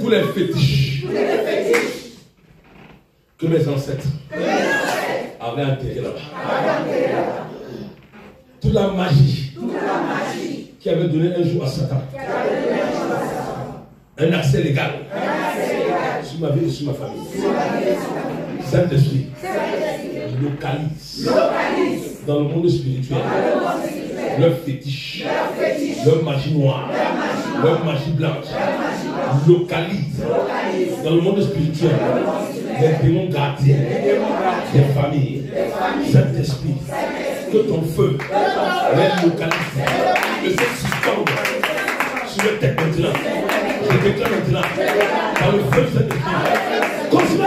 Tous les fétiches que mes ancêtres avaient enterrés là-bas. Toute la magie qui avait donné un jour à Satan. Un accès légal sur ma vie et sur ma famille. Saint-Esprit localise dans le monde spirituel leur fétiche, leur magie noire, leur magie blanche. Localise dans le monde spirituel les démons gardiens des familles. Saint-Esprit, que ton feu les localise, que se suspende sur les têtes maintenant. Je déclare maintenant par le feu de Saint-Esprit. Continue.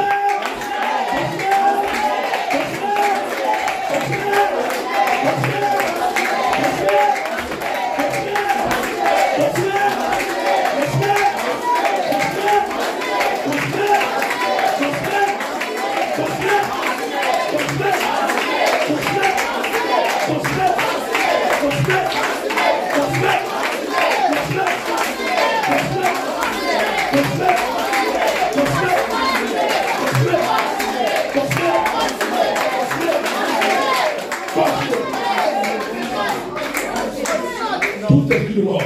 Tout esprit de mort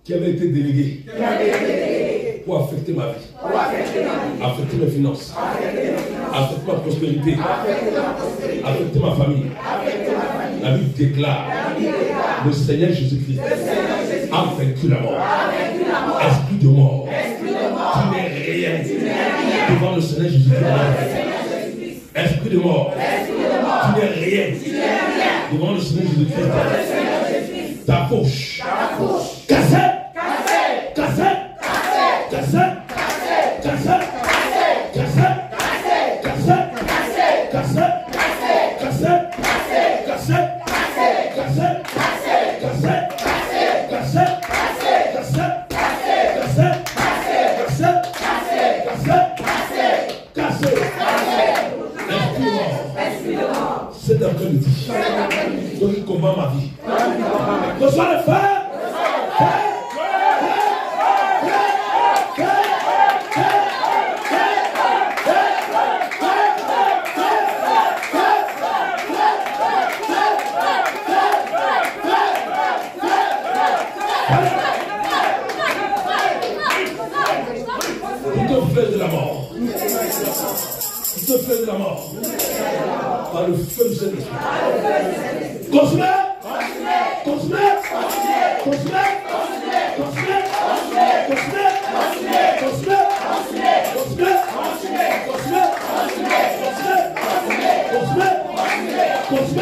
qui avait été délégué pour affecter ma vie, affecter mes finances, affecter ma prospérité, affecter ma famille. La Bible déclare le Seigneur Jésus-Christ a vaincu la mort. Esprit de mort, tu n'es rien devant le Seigneur Jésus-Christ. Esprit de mort, tu n'es rien devant le Seigneur Jésus-Christ. Ta bouche, cassée, cassée, cassée, cassée, cassée, cassée, cassée, cassée, cassée, cassée, cassée, cet après-midi, donc il combat ma vie. Reçois le feu, te fait de la mort. Qui te fait de la mort. Par le feu du Saint-Esprit. Consumé. Consumé. Consumé. Consumé. Consumé. Consumé. Consumé.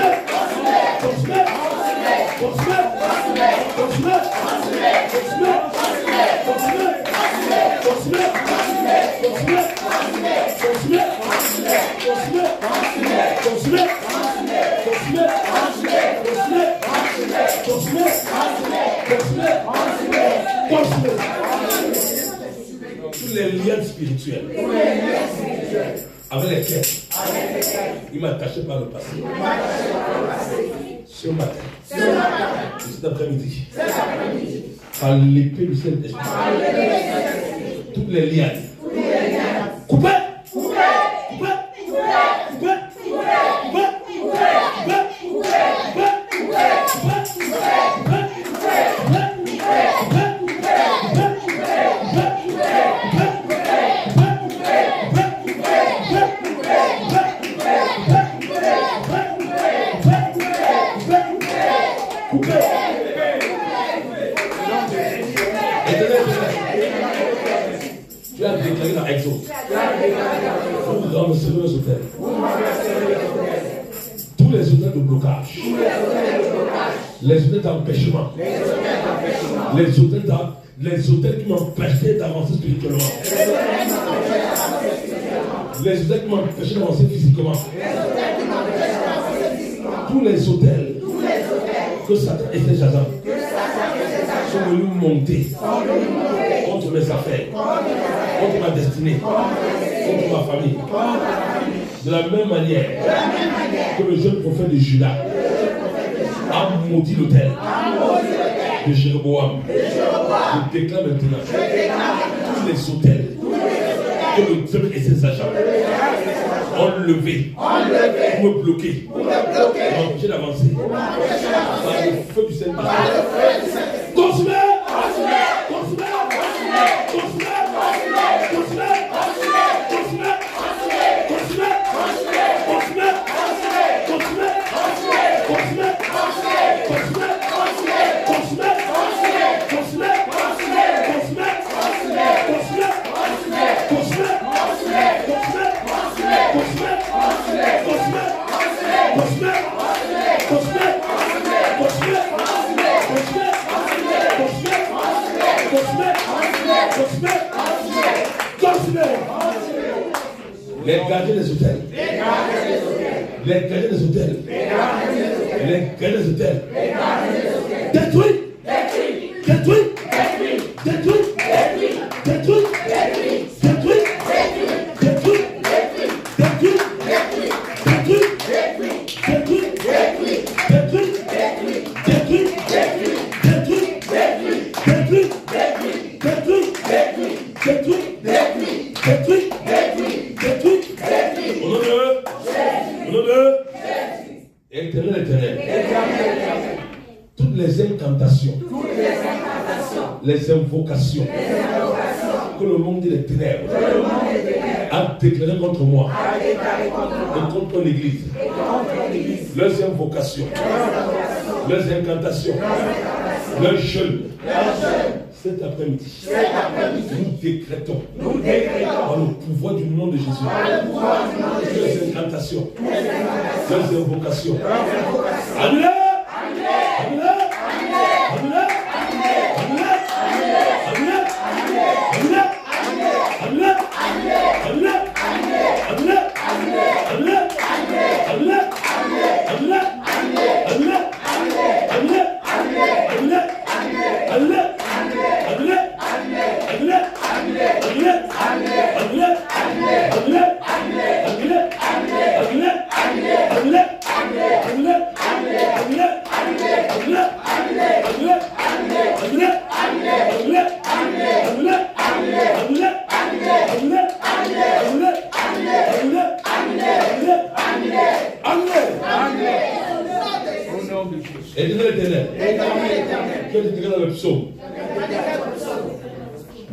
Tous les liens spirituels avec lesquels il m'a attaché par le passé. Ce matin, cet après-midi, par l'épée du Saint-Esprit, toutes les liens coupés. Tu as déclaré dans Exode. Vous renverserez les autels. Tous les autels de blocage. Les autels d'empêchement. Les autels qui m'empêchaient d'avancer spirituellement. Les autels qui m'empêchaient d'avancer physiquement. Tous les autels que Satan et ses agents sont venus monter contre mes affaires, contre ma destinée, contre ma famille. De la même manière que le jeune prophète de Juda a maudit l'autel de Jéroboam. Je déclare maintenant tous les autels que le diable et ses agents ont levé pour me bloquer, pour m'empêcher d'avancer par le feu du Saint-Esprit. Consumé! Consumé! Consumé! Consumé! Consumé! Consumé! Consumé! Consumé! Consumé! Les gardiens des hôtels. Les gardiens des hôtels. Les gardiens des hôtels. Détruit. Détruit. Détruit. Détruit. Détruit. Détruit. Détruit. Détruit. Détruit. Détruit. Détruit. Éternel. Toutes les incantations, les invocations que le monde des ténèbres a déclaré contre moi et contre l'église, leurs invocations, leurs incantations, leurs jeûnes, cet après-midi, nous décrétons par le pouvoir du nom de Jésus, leurs incantations, leurs invocations, annulez, annulez, annulez,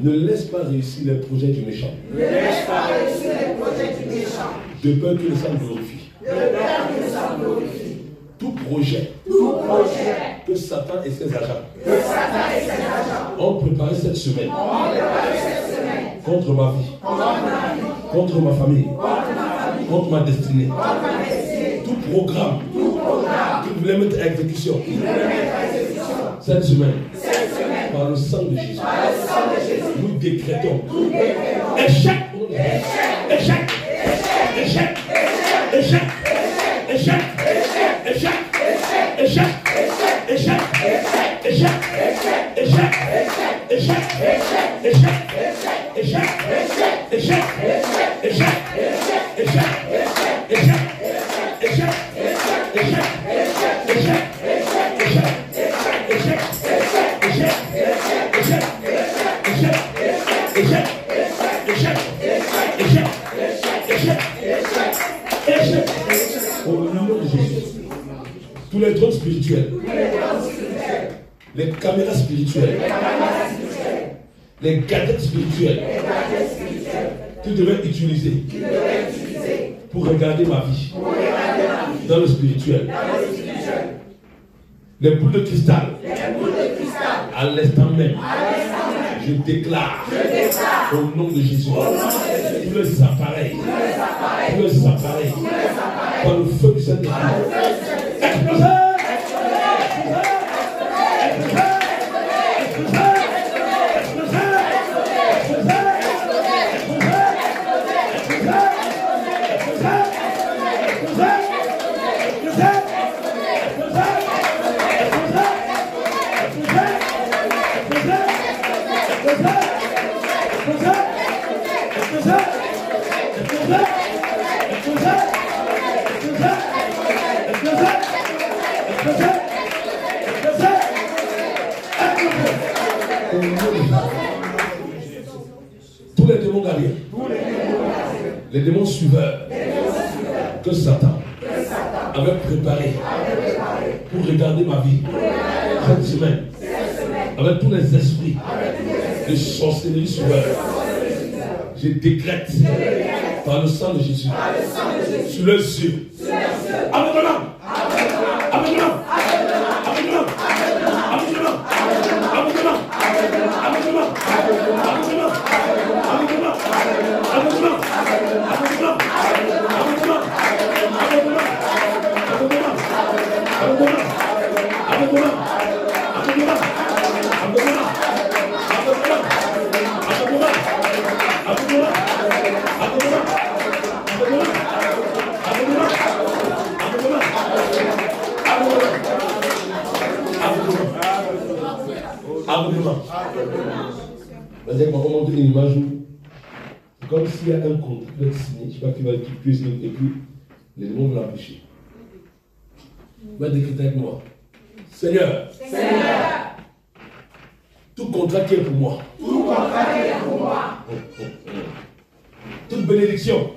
Ne laisse pas réussir les projets du méchant. Ne laisse pas réussir les projets du méchant. De peur que le sang glorifie. De peur que le sang glorifie. Tout projet que Satan et ses agents ont préparé cette semaine contre ma vie, contre ma famille, contre ma destinée. Tout programme qui voulait mettre à exécution cette semaine, par le sang de Jésus, nous décrétons échec, échec, échec, échec, échec, échec, échec, échec, échec, échec, échec, échec, échec, échec, au nom de Jésus. Tous les drones spirituels, les caméras spirituelles, les gadgets spirituels que tu devais utiliser pour regarder ma vie dans le spirituel. Les boules de cristal, à l'instant même, je déclare au nom de Jésus, tous les appareils, par le feu du Saint-Esprit, explosez! Tous les démons gardiens, les démons suiveurs que Satan avait préparé pour regarder ma vie cette semaine, avec tous les esprits de sorcellerie suiveurs, je décrète par le sang de Jésus sur leurs yeux. Vas-y, on va montrer une image où c'est comme s'il y a un contrat qui va être signé, je sais pas qui va être signé, et puis les démons vont l'empêcher. Va décréter avec moi. Seigneur, tout contrat qui est pour moi, toute bénédiction